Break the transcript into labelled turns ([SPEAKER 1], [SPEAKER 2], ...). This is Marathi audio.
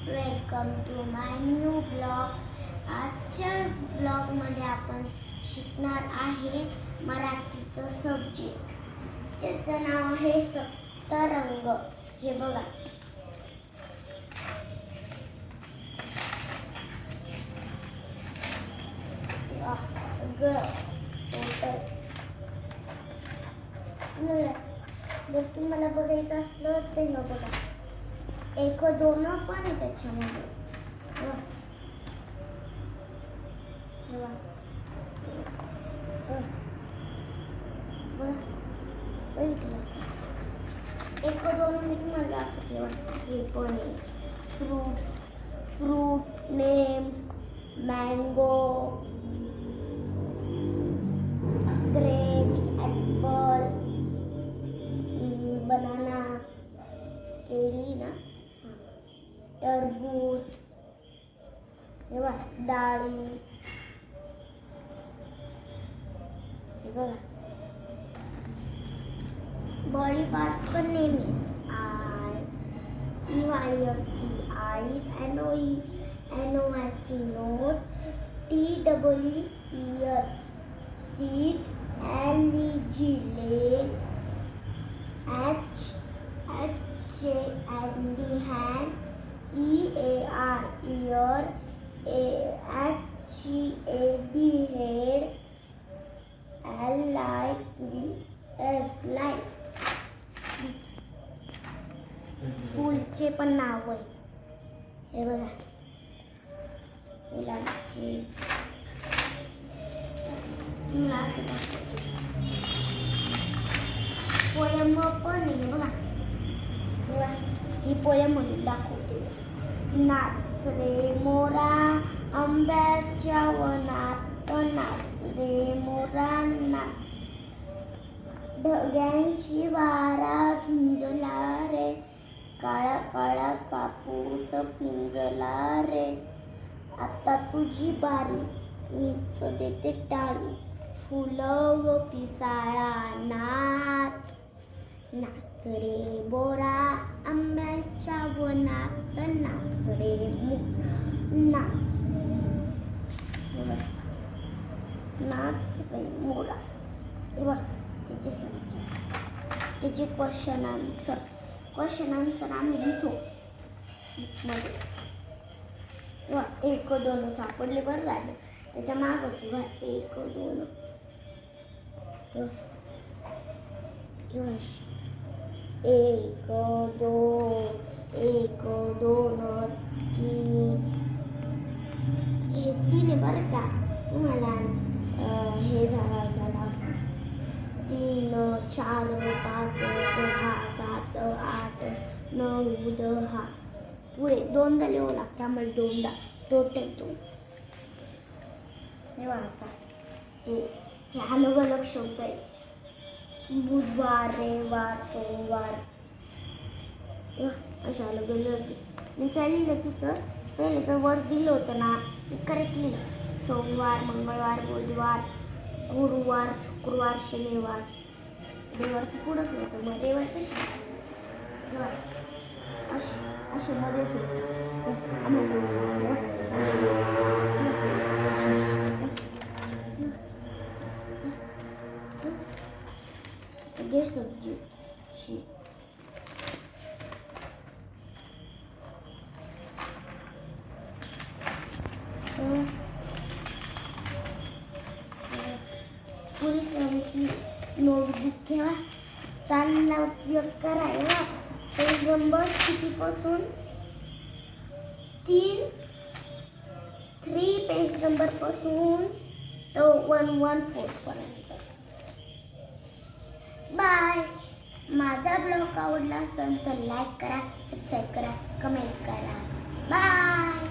[SPEAKER 1] Welcome to my new blog. आजच्या ब्लॉगमध्ये आपण शिकणार आहे मराठीचं सब्जेक्ट. त्याचं नाव आहे सप्तरंग. हे बघा, सगळं टोटल. जर तुम्हाला बघायचं असलं तर हे बघा, 1 2 पण आहे त्याच्यामध्ये. एक दोन मी तुम्हाला दाखवते. हे पण आहे fruit names, mango, grapes, Apple, banana, केळी ना, टरबूज, हे बघा डाळी, हे बघा बॉडी पार्ट्स पण नेम आहे. EYC eyes, NOSC nose, TEE ears, teeth, LEG leg, HAND hand, EAR ear, HEAD head, LIPS light. फूलचे पण नाव आहे. हे बघा, फुलांची पोयम पण आहे. बघा, ही पोयम म्हणून दाखवते. नाच रे मोरा आंब्याच्या वनात, नाच रे मोरा नाच, ढग्यांशी वारा झुंजला रे, काळा काळा कापूस पिंजला रे, आता तुझी बारी मीच देते टाळी, फुलं व पिसाळा नाच, नाच रे बोरा आंब्याच्या वनात, नाच रे नाच, नाच रे मोरा. त्याचे क्वेश्चन आन्सर आम्ही लिहितो बुकमध्ये. 1 2 सापडले बरं झालं. त्याच्या मागं सुद्धा 1 2 1 2 1 2 3. हे 3 आहे बरं का. तुम्हाला हे झाला 3 4 5 6 7 8 9 10. पुढे 2दा लिहावं लागतं, त्यामुळे 2दा टोटल 2. हे आता हे अलग अलग शब्द आहेत. बुधवार, रविवार, सोमवार, अशा अलग अलग. मी काय लिहिलं तिथं पहिलेचं वर्ष दिलं होतं ना, करेक्ट लिहिलं. सोमवार, मंगळवार, बुधवार, गुरुवार, शुक्रवार, शनिवार. रविवार तर पुढंच होतं. मग रविवार कशी असे मध्येच सगळे सब्जेक्टची पुरी सगळी नोटबुक ठेवा. चांगला उपयोग करायला. पेज नंबर कितीपासून 3 पेज नंबर पासून तो 114 पर्यंत. बाय. माझा ब्लॉग आवडला असेल तर लाईक करा, सबस्क्राईब करा, कमेंट करा. बाय.